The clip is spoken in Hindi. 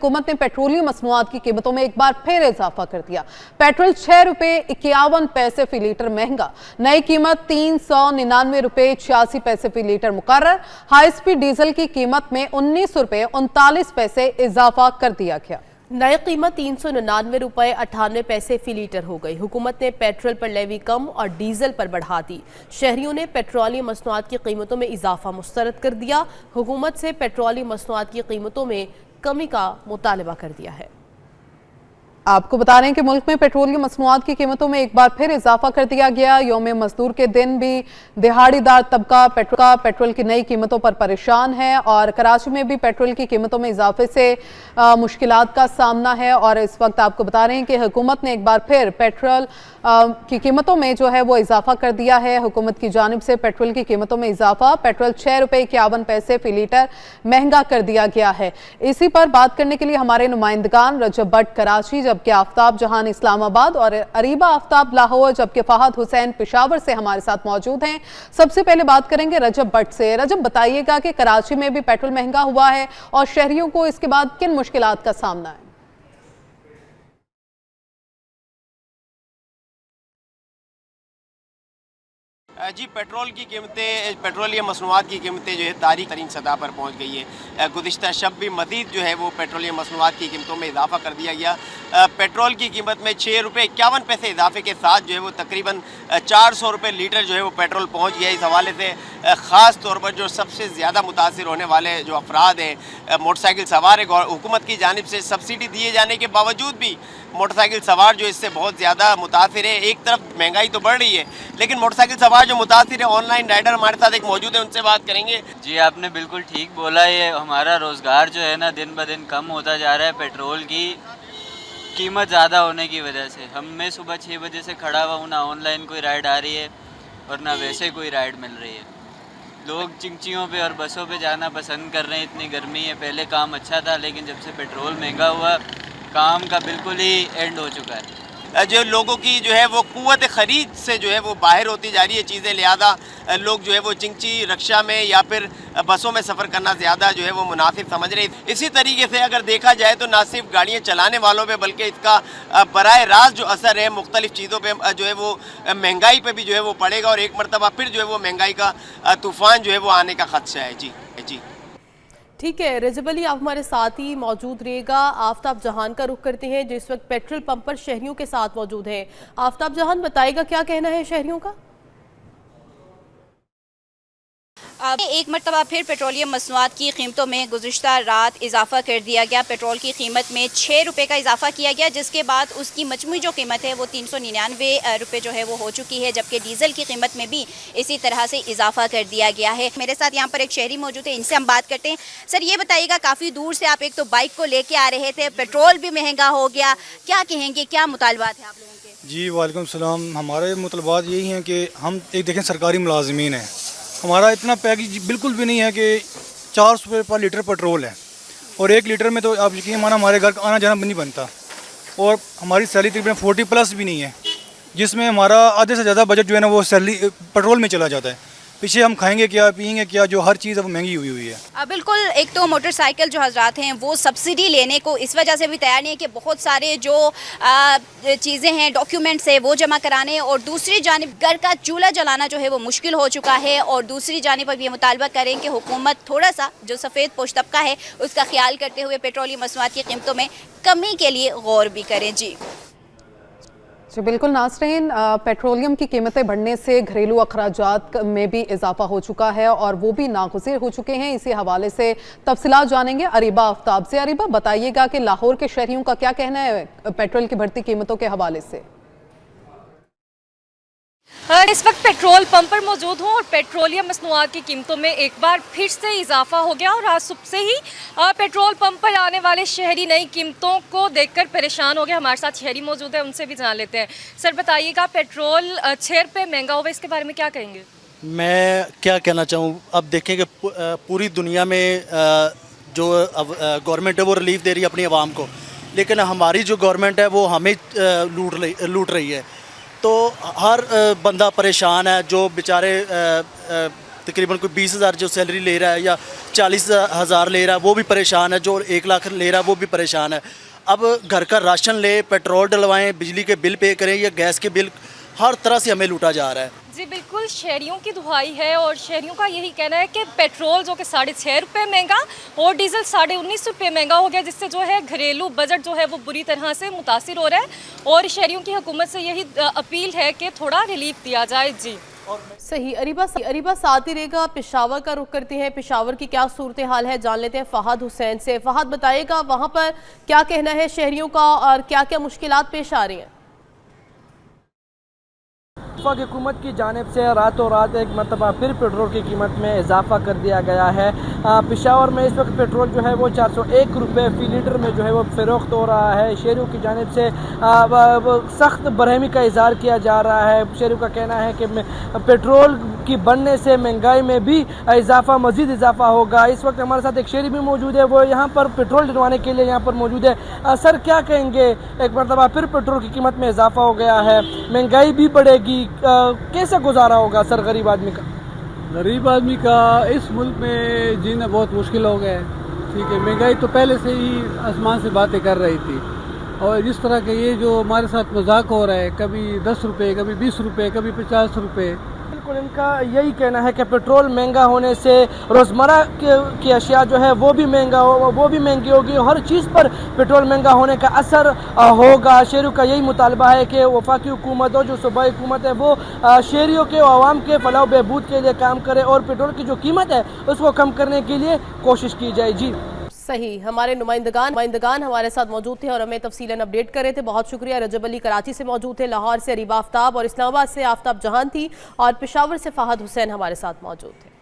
हुकूमत ने पेट्रोलियम मसनूआत की कीमतों में एक बार फिर इजाफा कर दिया। पेट्रोल 6 रुपए 51 पैसे फी लीटर महंगा, नई कीमत 399 रुपए 86 पैसे फी लीटर मुकर्रर। हाई स्पीड डीजल की कीमत में 19 रुपए 39 पैसे इजाफा कर दिया गया। नई कीमत 399 रुपए 98 पैसे फी लीटर हो गई। हुकूमत ने पेट्रोल पर लेवी कम और डीजल पर बढ़ा दी। शहरियों ने पेट्रोलियम मसनूआत की कीमतों में इजाफा मुस्तरद कर दिया। हुकूमत से पेट्रोलियम मसनूआत की कीमतों में कमी का मुतालबा कर दिया है। आपको बता रहे हैं कि मुल्क में पेट्रोलियम मसनूआत की कीमतों में एक बार फिर इजाफा कर दिया गया। यौम मजदूर के दिन भी दिहाड़ीदार तबका पेट्रोल की नई कीमतों पर परेशान है और कराची में भी पेट्रोल की कीमतों में इजाफे से मुश्किलात का सामना है। और इस वक्त आपको बता रहे हैं कि हुकूमत ने एक बार फिर पेट्रोल की कीमतों में जो है वो इजाफा कर दिया है। हुकूमत की जानिब से पेट्रोल की कीमतों में इजाफा, पेट्रोल 6 रुपए 51 पैसे फी लीटर महंगा कर दिया गया है। इसी पर बात करने के लिए हमारे नुमाइंदगान रजब भट्ट कराची, जबकि आफ्ताब जहान इस्लामाबाद और अरीबा आफ्ताब लाहौर, जबकि फहद हुसैन पेशावर से हमारे साथ मौजूद हैं। सबसे पहले बात करेंगे रजब भट्ट से। रजब, बताइएगा कि कराची में भी पेट्रोल महंगा हुआ है और शहरियों को इसके बाद किन मुश्किलात का सामना है? जी, पेट्रोल की कीमतें, पेट्रोलियम मसनूआत की कीमतें जो है तारीख तरीन सतह पर पहुंच गई है। गुज़िश्ता शब भी मज़ीद जो है वो पेट्रोलियम मसनूआत की कीमतों में इजाफा कर दिया गया। पेट्रोल की कीमत में 6 रुपये 51 पैसे इजाफे के साथ जो है वो तकरीबन 400 रुपये लीटर जो है वो पेट्रोल पहुँच गया। इस हवाले से ख़ास तौर पर जो सबसे ज़्यादा मुतासिर होने वाले जो अफराद हैं, मोटरसाइकिल सवार है, हुकूमत की जानिब से सब्सिडी दिए जाने के बावजूद भी मोटरसाइकिल सवार जो इससे बहुत ज़्यादा मुतासिर है। एक तरफ महंगाई तो बढ़ रही है, लेकिन मोटरसाइकिल सवार जो मुतासिर है, ऑनलाइन राइडर हमारे साथ एक मौजूद है, उनसे बात करेंगे। जी, आपने बिल्कुल ठीक बोला। ये हमारा रोज़गार जो है ना दिन ब दिन कम होता जा रहा है पेट्रोल की कीमत ज़्यादा होने की वजह से। मैं सुबह 6 बजे से खड़ा हुआ हूँ, ना ऑनलाइन कोई राइड आ रही है और ना वैसे कोई राइड मिल रही है। लोग चिंचियों पे और बसों पे जाना पसंद कर रहे हैं, इतनी गर्मी है। पहले काम अच्छा था, लेकिन जब से पेट्रोल महंगा हुआ काम का बिल्कुल ही एंड हो चुका है। जो लोगों की जो है वो कुव्वत ख़रीद से जो है वो बाहर होती जा रही है चीज़ें, लिहाजा लोग जो है वो चिंची रक्षा में या फिर बसों में सफ़र करना ज़्यादा जो है वो मुनासिब समझ रहे हैं। इसी तरीके से अगर देखा जाए तो ना सिर्फ गाड़ियाँ चलाने वालों पे, बल्कि इसका बराह रास्त जो असर है मुख्तलिफ चीज़ों पे जो है वो महंगाई पे भी जो है वो पड़ेगा और एक मरतबा फिर जो है वो महंगाई का तूफ़ान जो है वो आने का खदशा है। जी जी, ठीक है रजब अली, आप हमारे साथ ही मौजूद रहिएगा। आफ्ताब जहान का रुख करते हैं जो इस वक्त पेट्रोल पंप पर शहरियों के साथ मौजूद हैं। आफ्ताब जहान, बताएगा क्या कहना है शहरियों का? एक मरतबा फिर पेट्रोलियम मसनूआत की कीमतों में गुज़िश्ता रात इजाफा कर दिया गया। पेट्रोल की कीमत में 6 रुपये का इजाफा किया गया, जिसके बाद उसकी मजमूई जो कीमत है वो 399 रुपये जो है वो हो चुकी है। जबकि डीजल की कीमत में भी इसी तरह से इजाफा कर दिया गया है। मेरे साथ यहाँ पर एक शहरी मौजूद है, इनसे हम बात करते हैं। सर, ये बताइएगा, काफ़ी दूर से आप एक तो बाइक को लेके आ रहे थे, पेट्रोल भी महंगा हो गया, क्या कहेंगे, क्या मुतालबात है आप लोगों के? जी वालेकुम सलाम। हमारे मुतालबात यही हैं कि हम एक देखें सरकारी मुलाजमीन हैं, हमारा इतना पैकेज बिल्कुल भी नहीं है कि 400 रुपये पर लीटर पेट्रोल है और 1 लीटर में तो आप यकीन माना हमारे घर का आना जाना भी नहीं बनता। और हमारी सैलरी तकरीबन 40 प्लस भी नहीं है, जिसमें हमारा आधे से ज़्यादा बजट जो है ना वो सैलरी पेट्रोल में चला जाता है। पीछे हम खाएंगे क्या, पियेंगे क्या, जो हर चीज़ अब महंगी हुई है। बिल्कुल, एक तो मोटरसाइकिल जो हजरात हैं वो सब्सिडी लेने को इस वजह से भी तैयार नहीं है कि बहुत सारे जो चीज़ें हैं, डॉक्यूमेंट्स है वो जमा कराने, और दूसरी जानिब घर का चूल्हा जलाना जो है वो मुश्किल हो चुका है। और दूसरी जानिब अब ये मुतालबा करें कि हुकूमत थोड़ा सा जो सफ़ेद पोश तबका है उसका ख्याल करते हुए पेट्रोलियम मसनूआत की कीमतों में कमी के लिए गौर भी करें। जी बिल्कुल नाज़रीन, पेट्रोलियम की कीमतें बढ़ने से घरेलू अखराजात में भी इजाफा हो चुका है और वो भी नागुज़िर हो चुके हैं। इसी हवाले से तफसीलात जानेंगे अरीबा आफ्ताब से। अरीबा, बताइएगा कि लाहौर के शहरियों का क्या कहना है पेट्रोल की बढ़ती कीमतों के हवाले से? इस वक्त पेट्रोल पंप पर मौजूद हूँ और पेट्रोलियम मसनूआत की कीमतों में एक बार फिर से इजाफा हो गया और आज सुबह से ही पेट्रोल पंप पर आने वाले शहरी नई कीमतों को देखकर परेशान हो गए। हमारे साथ शहरी मौजूद है, उनसे भी जान लेते हैं। सर, बताइएगा, पेट्रोल 6 रुपये महंगा हुआ, इसके बारे में क्या कहेंगे? मैं क्या कहना चाहूँ, अब देखें कि पूरी दुनिया में जो गवर्नमेंट है वो रिलीफ दे रही है अपनी आवाम को, लेकिन हमारी जो गवर्नमेंट है वो हमें लूट रही है। तो हर बंदा परेशान है, जो बेचारे तकरीबन कोई 20,000 जो सैलरी ले रहा है या 40,000 ले रहा है वो भी परेशान है, जो 1 लाख ले रहा है वो भी परेशान है। अब घर का राशन ले, पेट्रोल डलवाएं, बिजली के बिल पे करें या गैस के बिल, हर तरह से हमें लूटा जा रहा है। जी बिल्कुल, शहरियों की दुहाई है और शहरियों का यही कहना है कि पेट्रोल जो कि 6.5 रुपये महंगा और डीजल 19.5 रुपये महंगा हो गया, जिससे जो है घरेलू बजट जो है वो बुरी तरह से मुतासिर हो रहा है और शहरियों की हुकूमत से यही अपील है कि थोड़ा रिलीफ दिया जाए। जी सही। अरीबा साथ ही रहेगा, पेशावर का रुख करते हैं। पेशावर की क्या सूरत हाल है जान लेते हैं फ़हाद हुसैन से। फ़हाद बताइएगा वहाँ पर क्या कहना है शहरियों का और क्या क्या मुश्किलात पेश आ रही हैं? वफाक हुकूमत की जानिब से रातों रात एक मरतबा फिर पेट्रोल की कीमत में इजाफा कर दिया गया है। पेशावर में इस वक्त पेट्रोल जो है वो 401 रुपये फ़ी लीटर में जो है वो फ़रोख्त हो रहा है। शहरियों की जानिब से सख्त बरहमी का इज़हार किया जा रहा है। शहरियों का कहना है कि पेट्रोल की बढ़ने से महंगाई में भी मज़ीद इजाफा होगा। इस वक्त हमारे साथ एक शहरी भी मौजूद है, वो यहाँ पर पेट्रोल डलवाने के लिए यहाँ पर मौजूद है। सर क्या कहेंगे, एक मरतबा फिर पेट्रोल की कीमत में इजाफा हो गया है, महंगाई भी बढ़ेगी, कैसे गुजारा होगा सर गरीब आदमी का? गरीब आदमी का इस मुल्क में जीना बहुत मुश्किल हो गया है। ठीक है, महंगाई तो पहले से ही आसमान से बातें कर रही थी और जिस तरह के ये जो हमारे साथ मजाक हो रहा है, कभी 10 रुपये, कभी 20 रुपये, कभी 50 रुपये। बिल्कुल इनका यही कहना है कि पेट्रोल महंगा होने से रोज़मर्रा की अशिया जो है वो भी महंगी होगी। हर चीज़ पर पेट्रोल महंगा होने का असर होगा। शहरियों का यही मुतालबा है कि वफाकी हुकूमत और जो सूबाई हुकूमत है वो शहरियों के आवाम के फलाह बहबूद के लिए काम करे और पेट्रोल की जो कीमत है उसको कम करने के लिए कोशिश की जाए। जी सही। हमारे नुमाइंदगान हमारे साथ मौजूद थे और हमें तफसीलन अपडेट कर रहे थे। बहुत शुक्रिया। रजब अली कराची से मौजूद थे, लाहौर से अरीबा आफ्ताब और इस्लामाबाद से आफ्ताब जहान थी और पेशावर से फ़हाद हुसैन हमारे साथ मौजूद थे।